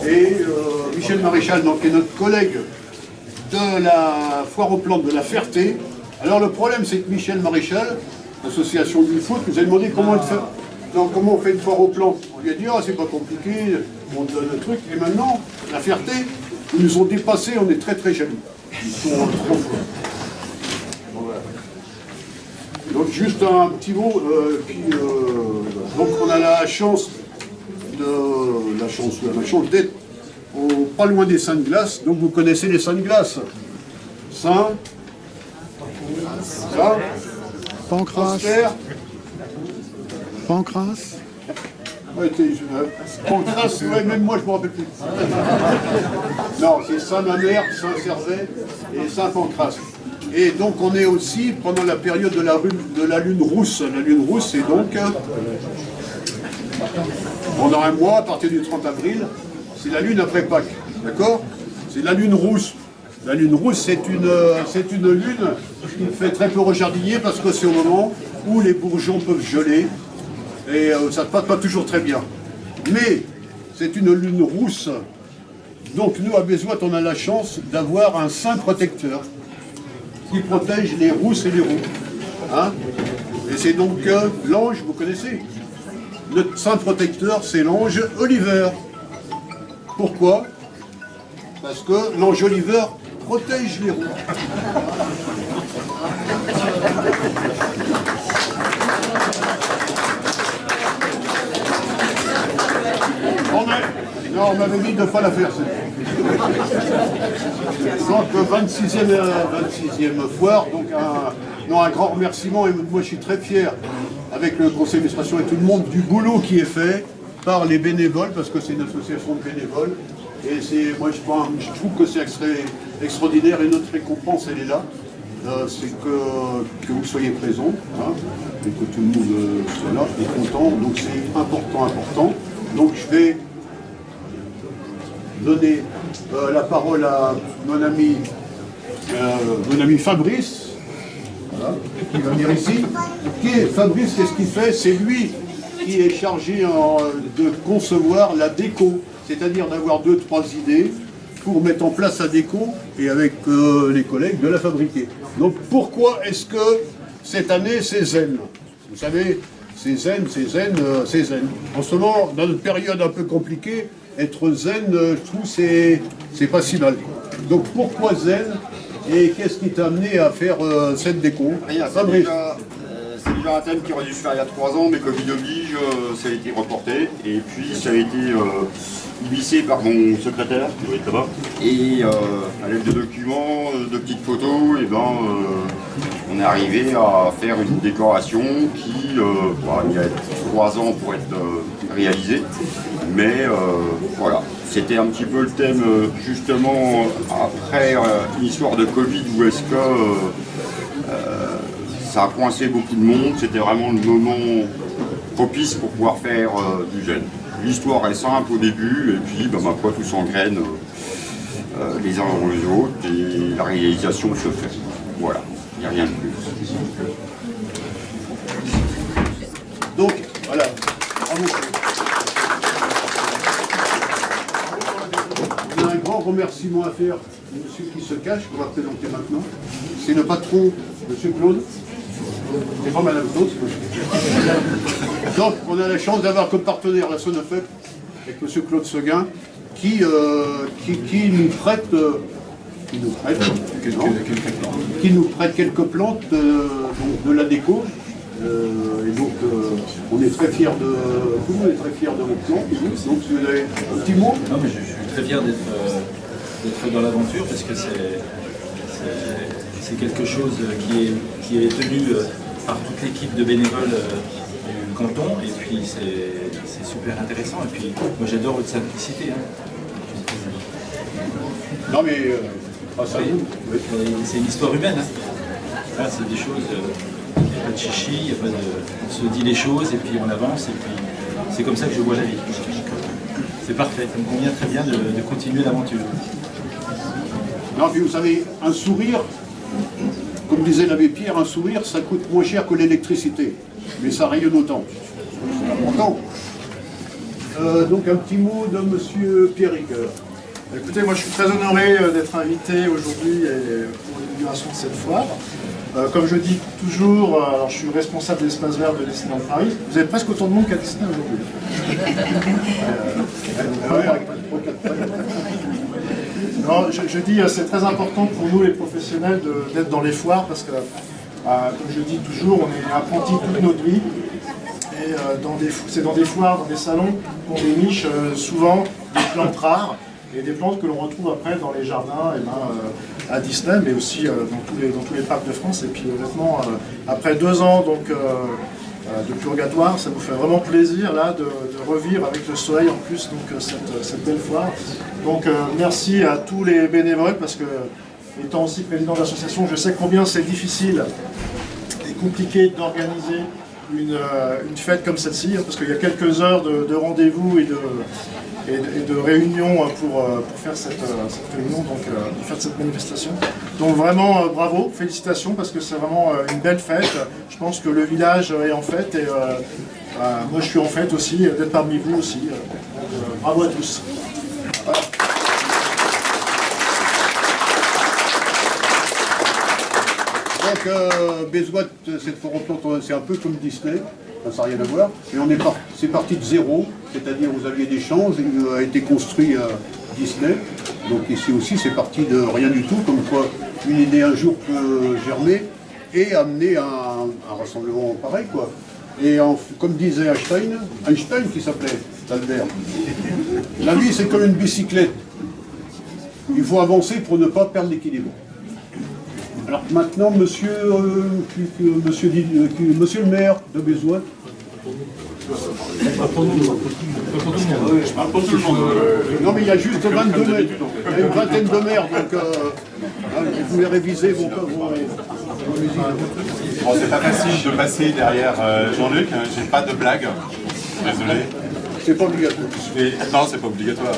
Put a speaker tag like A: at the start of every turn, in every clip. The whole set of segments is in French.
A: Et Michel Maréchal, donc, qui est notre collègue de la foire aux plantes de la Ferté. Alors le problème, c'est que Michel Maréchal, l'association du foot, nous a demandé comment on fait une foire aux plantes. On lui a dit, c'est pas compliqué, on donne le truc. Et maintenant, la Ferté, ils nous ont dépassés, on est très très jaloux. Ils sont trop forts. Donc juste un petit mot, donc on a la chance d'être pas loin des Saintes Glaces. Donc vous connaissez les Saintes Glaces.
B: Pancras. Pancras.
A: Pancras, ouais, même moi je me rappelle plus. Non, c'est Saint-Mamère, Saint-Servais et Saint-Pancras. Et donc on est aussi pendant la période de la lune rousse. La lune rousse, c'est donc pendant un mois, à partir du 30 avril, c'est la lune après Pâques. D'accord? C'est la lune rousse. La lune rousse, c'est une lune qui fait très peu rejardinier parce que c'est au moment où les bourgeons peuvent geler et ça ne passe pas toujours très bien. Mais c'est une lune rousse. Donc nous, à Bézout, on a la chance d'avoir un saint protecteur qui protège les rousses et les roux. Hein? Et c'est donc l'ange, vous connaissez? Notre saint protecteur, c'est l'ange Oliver. Pourquoi? Parce que l'ange Oliver protège les roux. Non, on m'avait dit de ne pas la faire. Donc 26e foire, donc un grand remerciement, et moi je suis très fier avec le conseil d'administration et tout le monde du boulot qui est fait par les bénévoles, parce que c'est une association de bénévoles, et moi je trouve que c'est extraordinaire, et notre récompense elle est là, c'est que vous soyez présents, hein, et que tout le monde soit là et content, donc c'est important. Donc je vais donner la parole à mon ami Fabrice, voilà, qui va venir ici. Fabrice, qu'est-ce qu'il fait? C'est lui qui est chargé de concevoir la déco, c'est-à-dire d'avoir 2-3 idées pour mettre en place la déco et avec les collègues de la fabriquer. Donc pourquoi est-ce que cette année c'est zen? Vous savez, c'est zen. En ce moment, dans notre période un peu compliquée, être zen, je trouve, c'est pas si mal. Donc pourquoi zen et qu'est-ce qui t'a amené à faire cette déco?
C: Rien, c'est déjà un thème qui aurait dû se faire il y a 3 ans, mais Covid oblige, ça a été reporté. Et puis ça a été glissé par mon secrétaire, qui doit être là-bas. Et à l'aide de documents, de petites photos, et on est arrivé à faire une décoration qui, il y a 3 ans pour être réalisée. Mais voilà, c'était un petit peu le thème, justement, après une histoire de Covid, où est-ce que ça a coincé beaucoup de monde. C'était vraiment le moment propice pour pouvoir faire du gène. L'histoire est simple au début, et puis, ma foi, tout s'engraine les uns dans les autres, et la réalisation se fait. Voilà, il n'y a rien de plus.
A: Donc, voilà, bravo. On a un grand remerciement à faire au monsieur qui se cache, qu'on va présenter maintenant. C'est le patron, monsieur Claude. C'est pas madame Claude. Donc, on a la chance d'avoir comme partenaire la Sonofep avec monsieur Claude Seguin qui nous prête quelques plantes de la déco. Et donc, on est très fiers de... Tout le monde est très fier de votre plan. Donc, si vous avez un petit mot.
B: Non, mais je suis très fier d'être dans l'aventure parce que c'est quelque chose qui est tenu par toute l'équipe de bénévoles du canton. Et puis, c'est super intéressant. Et puis, moi, j'adore votre simplicité. Hein.
A: Non, mais... grâce à vous. Oui.
B: C'est une histoire humaine. Hein. Là, c'est des choses... Il n'y a pas de chichi, il y a pas de... on se dit les choses et puis on avance. Et puis c'est comme ça que je vois la vie. C'est parfait, ça me convient très bien de continuer l'aventure.
A: Non, puis vous savez, un sourire, comme disait l'abbé Pierre, un sourire, ça coûte moins cher que l'électricité. Mais ça rayonne autant. C'est important. Donc un petit mot de monsieur Pierrick.
D: Écoutez, moi je suis très honoré d'être invité aujourd'hui pour l'inauguration de cette foire. Comme je dis toujours, alors je suis responsable de l'espace vert de Disneyland Paris. Vous avez presque autant de monde qu'à Disney aujourd'hui. Non, je dis c'est très important pour nous les professionnels d'être dans les foires parce que, comme je dis toujours, on est apprentis toute notre vie. Et c'est dans des foires, dans des salons qu'on déniche souvent des plantes rares. Et des plantes que l'on retrouve après dans les jardins à Disney, mais aussi dans tous les parcs de France. Et puis honnêtement, après 2 ans donc, de purgatoire, ça nous fait vraiment plaisir là, de revivre avec le soleil en plus donc, cette belle foire. Donc merci à tous les bénévoles, parce que étant aussi président de l'association, je sais combien c'est difficile et compliqué d'organiser une fête comme celle-ci, parce qu'il y a quelques heures de rendez-vous et de réunion pour faire cette réunion, donc faire cette manifestation. Donc vraiment bravo, félicitations, parce que c'est vraiment une belle fête. Je pense que le village est en fête et moi je suis en fête aussi, d'être parmi vous aussi. Donc, bravo à tous. Voilà.
A: Donc, Bézout, cette foire aux plantes, c'est un peu comme Disney, ça n'a rien à voir, mais c'est parti de zéro, c'est-à-dire vous aviez des champs, il a été construit à Disney, donc ici aussi c'est parti de rien du tout, comme quoi une idée un jour peut germer et amener un rassemblement pareil, quoi. Et comme disait Einstein qui s'appelait Albert, la vie c'est comme une bicyclette, il faut avancer pour ne pas perdre l'équilibre. Alors maintenant, monsieur le maire de Bézout.
E: Je parle pour tout le monde.
A: Non, mais il y a juste 22 maires. Il y a une vingtaine de maires, donc vous pouvez réviser vos
E: Bon, c'est pas facile de passer derrière Jean-Luc, hein, j'ai pas de blague. Désolé.
A: C'est pas obligatoire.
E: Non, c'est pas obligatoire.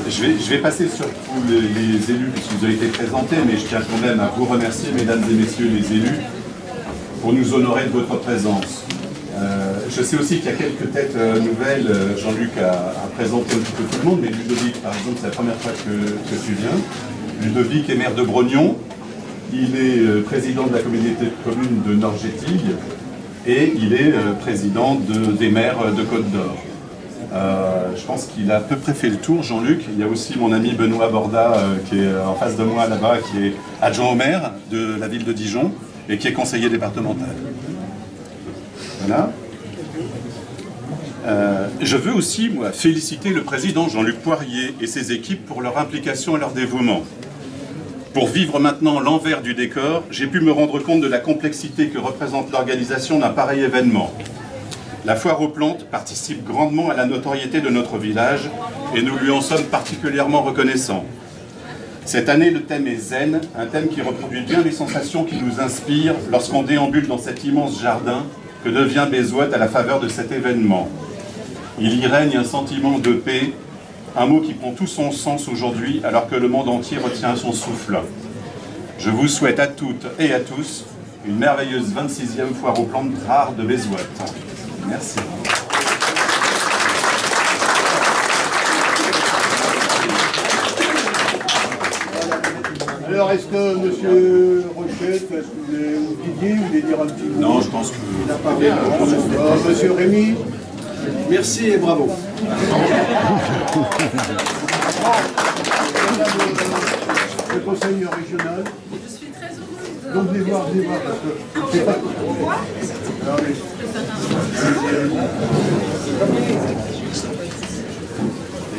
E: Je vais passer sur tous les élus qui vous ont été présentés, mais je tiens quand même à vous remercier, mesdames et messieurs les élus, pour nous honorer de votre présence. Je sais aussi qu'il y a quelques têtes nouvelles. Jean-Luc a présenté un petit peu tout le monde, mais Ludovic, par exemple, c'est la première fois que tu viens. Ludovic est maire de Brognon. Il est président de la communauté de communes de Nord-Gétille et il est président des maires de Côte-d'Or. Je pense qu'il a à peu près fait le tour, Jean-Luc. Il y a aussi mon ami Benoît Borda qui est en face de moi là-bas, qui est adjoint au maire de la ville de Dijon et qui est conseiller départemental. Voilà. Je veux aussi, moi, féliciter le président Jean-Luc Poirier et ses équipes pour leur implication et leur dévouement. Pour vivre maintenant l'envers du décor, j'ai pu me rendre compte de la complexité que représente l'organisation d'un pareil événement. La foire aux plantes participe grandement à la notoriété de notre village et nous lui en sommes particulièrement reconnaissants. Cette année, le thème est zen, un thème qui reproduit bien les sensations qui nous inspirent lorsqu'on déambule dans cet immense jardin que devient Bézout à la faveur de cet événement. Il y règne un sentiment de paix, un mot qui prend tout son sens aujourd'hui alors que le monde entier retient son souffle. Je vous souhaite à toutes et à tous une merveilleuse 26e foire aux plantes rares de Bézout. Merci.
A: Alors, est-ce que M. Rochette, est-ce que vous Didier, vous voulez dire un petit mot?
E: Non, je pense que...
A: Monsieur Rémy.
F: Merci et bravo.
A: Le conseil régional.
G: Je suis très heureuse
A: Donc venez voir, parce que c'est pas... Alors, allez.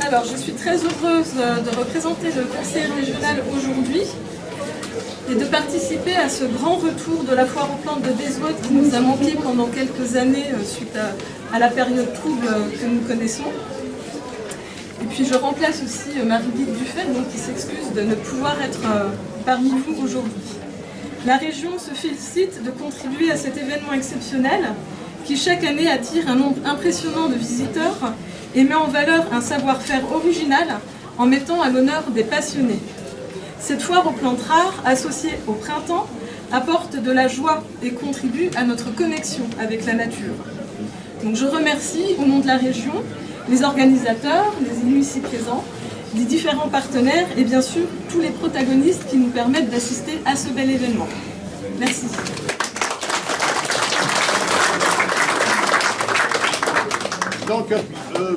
G: Alors, je suis très heureuse de représenter le conseil régional aujourd'hui et de participer à ce grand retour de la foire aux plantes de Bezouot qui nous a manqué pendant quelques années suite à la période trouble que nous connaissons. Et puis je remplace aussi Marie-Lise Dufay, donc, qui s'excuse de ne pouvoir être parmi vous aujourd'hui. La région se félicite de contribuer à cet événement exceptionnel qui chaque année attire un nombre impressionnant de visiteurs et met en valeur un savoir-faire original en mettant à l'honneur des passionnés. Cette foire aux plantes rares, associée au printemps, apporte de la joie et contribue à notre connexion avec la nature. Donc je remercie au nom de la région les organisateurs, les élus ici présents, les différents partenaires et bien sûr tous les protagonistes qui nous permettent d'assister à ce bel événement. Merci.
A: Donc,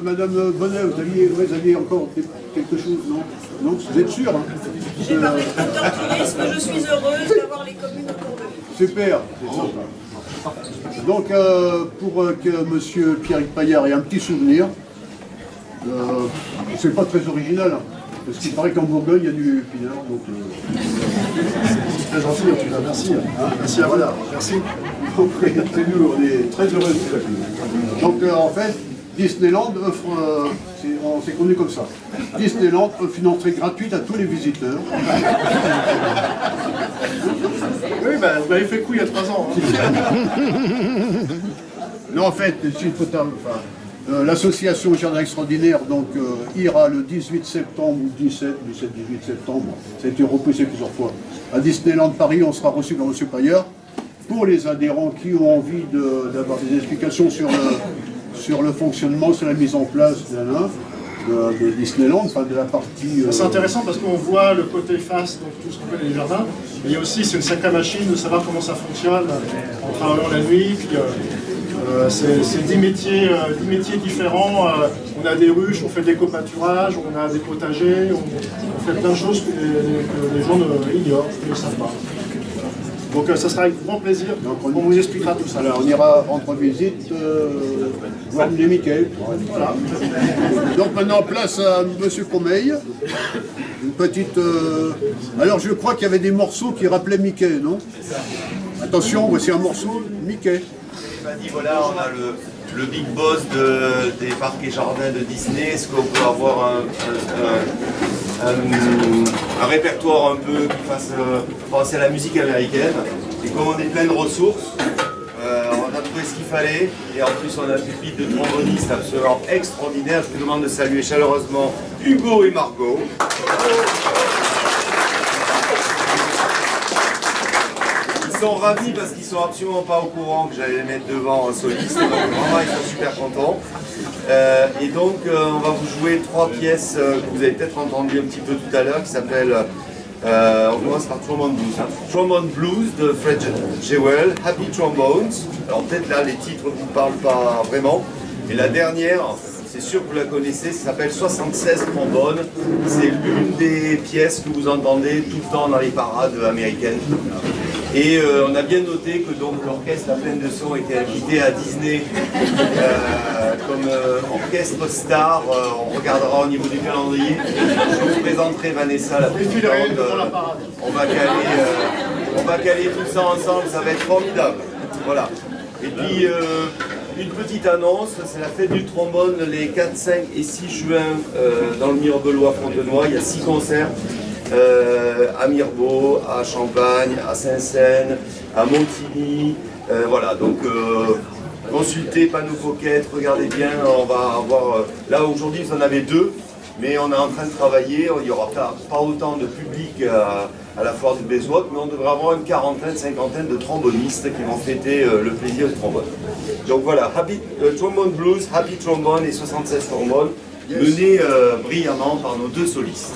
A: Madame Bonnet, vous aviez encore quelque chose, non? Non, vous êtes sûr, hein?
H: J'ai parlé de facteur tourisme, je suis heureuse d'avoir les communes autour de nous.
A: Super, c'est sympa. Donc, pour que M. Pierrick Paillard ait un petit souvenir, c'est pas très original, hein, parce qu'il paraît qu'en Bourgogne, il y a du pinard, donc...
D: C'est très gentil, en tout cas, merci. Merci à vous.
A: Voilà.
D: Merci.
A: Donc, c'est nous, on est très heureux de vous accueillir. Donc, en fait, Disneyland offre, on s'est connu comme ça, Disneyland offre une entrée gratuite à tous les visiteurs.
D: Oui, ben, vous m'avez fait coup il y a 3 ans. Hein.
A: Non, en fait, l'association Jardin Extraordinaire donc, ira le 18 septembre ou 17-18 septembre, ça a été repoussé plusieurs fois, à Disneyland Paris. On sera reçu par M. Paillard. Pour les adhérents qui ont envie d'avoir des explications sur le fonctionnement, sur la mise en place de Disneyland, enfin de la partie...
D: C'est intéressant parce qu'on voit le côté face, donc tout ce qu'on connaît les jardins, mais il y a aussi, c'est une sacrée machine de savoir comment ça fonctionne en travaillant la nuit. Puis, c'est 10 métiers différents. On a des ruches, on fait de l'éco-pâturage, on a des potagers, on fait plein de choses que les gens ignorent, ne savent pas. Donc ça sera avec grand plaisir, on vous expliquera tout ça.
A: Alors on ira rendre visite, voir les Mickey. Voilà. Donc maintenant place à M. Comeil. Une petite... Alors je crois qu'il y avait des morceaux qui rappelaient Mickey, non? Attention, voici un morceau Mickey.
I: Il m'a dit voilà, on a le big boss des parcs et jardins de Disney. Est-ce qu'on peut avoir un répertoire un peu qui fasse penser à la musique américaine? Et comme on est plein de ressources, on a trouvé ce qu'il fallait. Et en plus, on a une pépite de trombonistes absolument extraordinaire. Je vous demande de saluer chaleureusement Hugo et Margot. Ils sont ravis parce qu'ils sont absolument pas au courant que j'allais les mettre devant un soliste. Donc vraiment, ils sont super contents. Et donc, on va vous jouer 3 pièces que vous avez peut-être entendues un petit peu tout à l'heure, qui s'appellent, on commence par Trombone Blues. Hein. Trombone Blues de Fred Jewell, Happy Trombones. Alors peut-être là, les titres ne vous parlent pas vraiment. Et la dernière, c'est sûr que vous la connaissez, ça s'appelle 76 trombones. C'est l'une des pièces que vous entendez tout le temps dans les parades américaines. Et on a bien noté que donc l'orchestre La Plaine de Son était invité à Disney comme orchestre star. On regardera au niveau du calendrier. Je vous présenterai Vanessa, la présidente. On va caler tout ça ensemble, ça va être formidable. Voilà. Et puis une petite annonce, c'est la fête du trombone les 4, 5 et 6 juin dans le Mirebelois Fontenoy. Il y a 6 concerts. À Mirebeau, à Champagne, à Saint-Seine, à Montigny, voilà, donc consultez Panneau Pocket, regardez bien, on va avoir, là aujourd'hui vous en avez 2, mais on est en train de travailler, il n'y aura pas autant de public à la foire de Bezouot, mais on devrait avoir une quarantaine, cinquantaine de trombonistes qui vont fêter le plaisir du trombone. Donc voilà, Trombone Blues, Happy Trombone et 76 trombones, menés brillamment par nos 2 solistes.